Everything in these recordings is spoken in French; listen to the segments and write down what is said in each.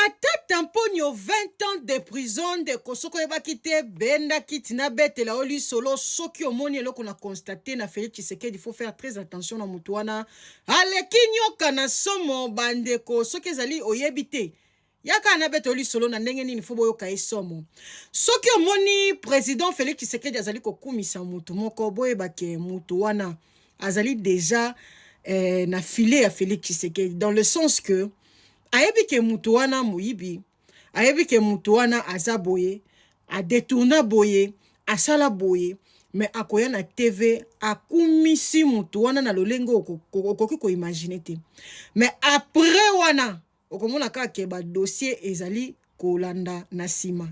Matata Mponyo 20 ans de prison de Kosoko Ebakite Benda Kitina Betela Oli Solo Soki Omoni Eloko na constaté na Félix Tshisekedi, il faut faire très attention na mutuana. Aleki nyoka na somo bandeko soki ezali oyebite. Yaka na bete Oli Solo na ndenge nini fo boyoka esomo. Soki omoni président Félix Tshisekedi azali kokumisa mutu moko boyebake mutuana azali déjà na filet ya Félix Tshisekedi dans le sens que ayebi ke mutu wana moyibi, ayebi ke mutu wana aza boye, a détourna boye, asala boye, mais akoya na TV akumisi mutu wana na lolengo okoki ko imaginer te. Mais après wana okomona kaka ba dossier ezali kolanda na sima.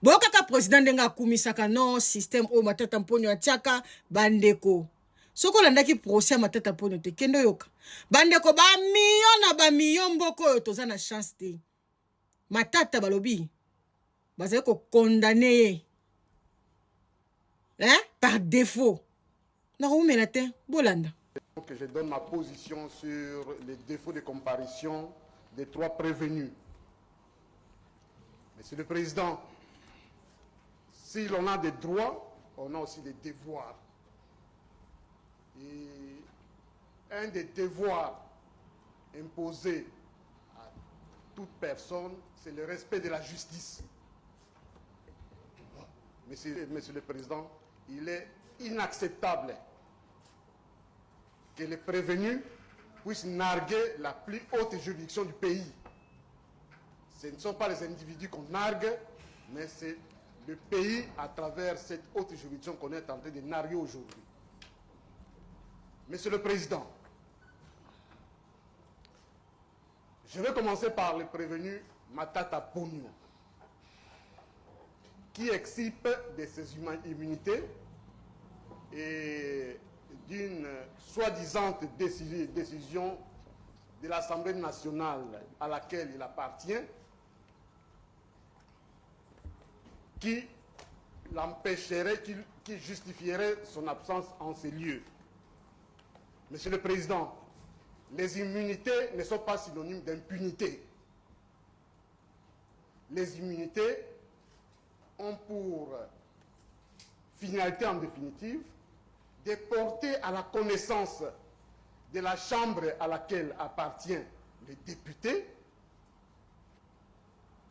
Boka ka président ndenga akumisaka no système o Matata Mponyo atiaka bandeko. Soko landaki procès Matata Mponyo te kendo yoka. Bandeko ba million mboko oyo toza na chance te. Matata balobi bazali ko condamner par défaut. Na rumena te bolanda. Que je donne ma position sur les défauts de comparution des 3 prévenus. Monsieur le Président, si l'on a des droits, on a aussi des devoirs. Et un des devoirs imposés à toute personne, c'est le respect de la justice. Monsieur le Président, il est inacceptable que les prévenus puissent narguer la plus haute juridiction du pays. Ce ne sont pas les individus qu'on nargue, mais c'est le pays à travers cette haute juridiction qu'on est en train de narguer aujourd'hui. Monsieur le Président, je vais commencer par le prévenu Matata Mponyo, qui excipe de ses immunités et d'une soi-disant décision de l'Assemblée nationale à laquelle il appartient, qui l'empêcherait, qui justifierait son absence en ces lieux. Monsieur le Président, les immunités ne sont pas synonymes d'impunité. Les immunités ont pour finalité en définitive de porter à la connaissance de la Chambre à laquelle appartient le député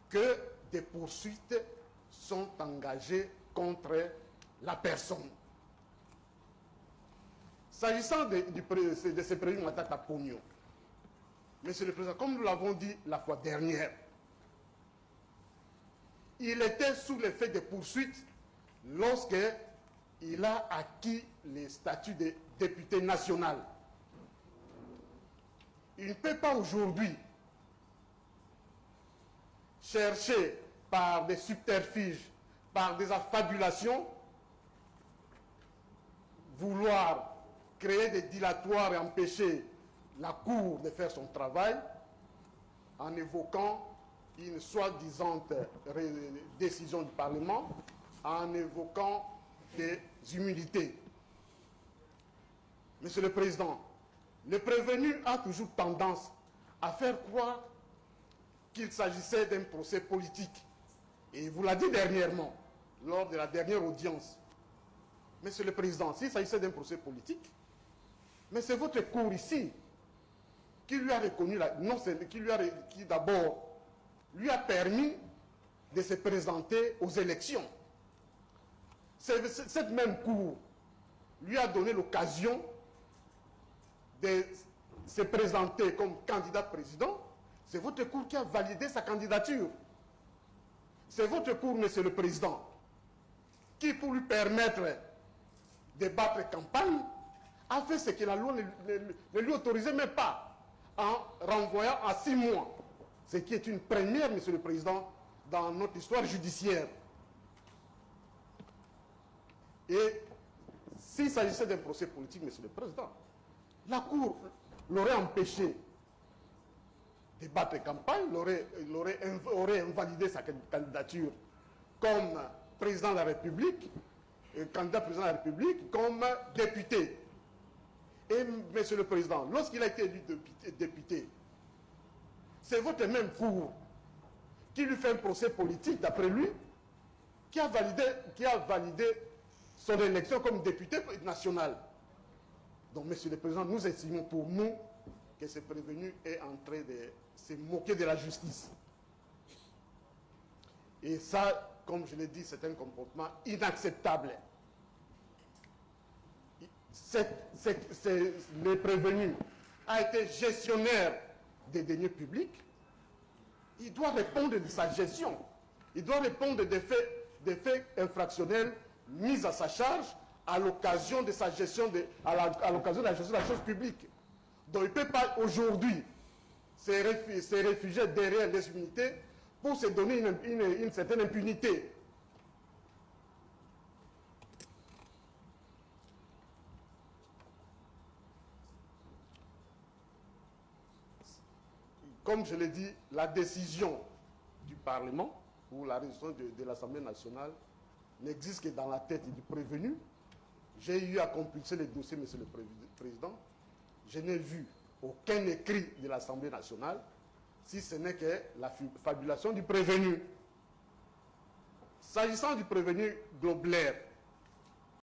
que des poursuites sont engagées contre la personne. S'agissant de ce prévenu Matata Mponyo, Monsieur le Président, comme nous l'avons dit la fois dernière, il était sous l'effet des poursuites lorsqu'il a acquis le statut de député national. Il ne peut pas aujourd'hui chercher par des subterfuges, par des affabulations, vouloir créer des dilatoires et empêcher la Cour de faire son travail en évoquant une soi-disant décision du Parlement, en évoquant des immunités. Monsieur le Président, le prévenu a toujours tendance à faire croire qu'il s'agissait d'un procès politique. Et il vous l'a dit dernièrement, lors de la dernière audience. Monsieur le Président, s'il s'agissait d'un procès politique, mais c'est votre cour ici qui lui a reconnu, qui d'abord lui a permis de se présenter aux élections. Cette même cour lui a donné l'occasion de se présenter comme candidat président. C'est votre cour qui a validé sa candidature. C'est votre cour, Monsieur le Président, qui, pour lui permettre de battre campagne, a fait ce que la loi ne lui autorisait même pas, en renvoyant à 6 mois. Ce qui est une première, Monsieur le Président, dans notre histoire judiciaire. Et s'il s'agissait d'un procès politique, Monsieur le Président, la Cour l'aurait empêché de battre campagne, aurait invalidé sa candidature comme président de la République, candidat président de la République, comme député. Et Monsieur le Président, lorsqu'il a été élu député, C'est votre même cour qui lui fait un procès politique, d'après lui, qui a validé son élection comme député national. Donc, Monsieur le Président, nous estimons pour nous que ce prévenu est en train de se moquer de la justice. Et ça, comme je l'ai dit, c'est un comportement inacceptable. Le prévenu a été gestionnaire des deniers publics. Il doit répondre de sa gestion. Il doit répondre des faits infractionnels mis à sa charge à l'occasion de sa gestion à l'occasion de la gestion de la chose publique. Donc il ne peut pas aujourd'hui se réfugier derrière les immunités pour se donner une certaine impunité. Comme je l'ai dit, la décision du Parlement ou la résolution de l'Assemblée nationale n'existe que dans la tête du prévenu. J'ai eu à compulser les dossiers, Monsieur le Président. Je n'ai vu aucun écrit de l'Assemblée nationale, si ce n'est que la fabulation du prévenu. S'agissant du prévenu Globler,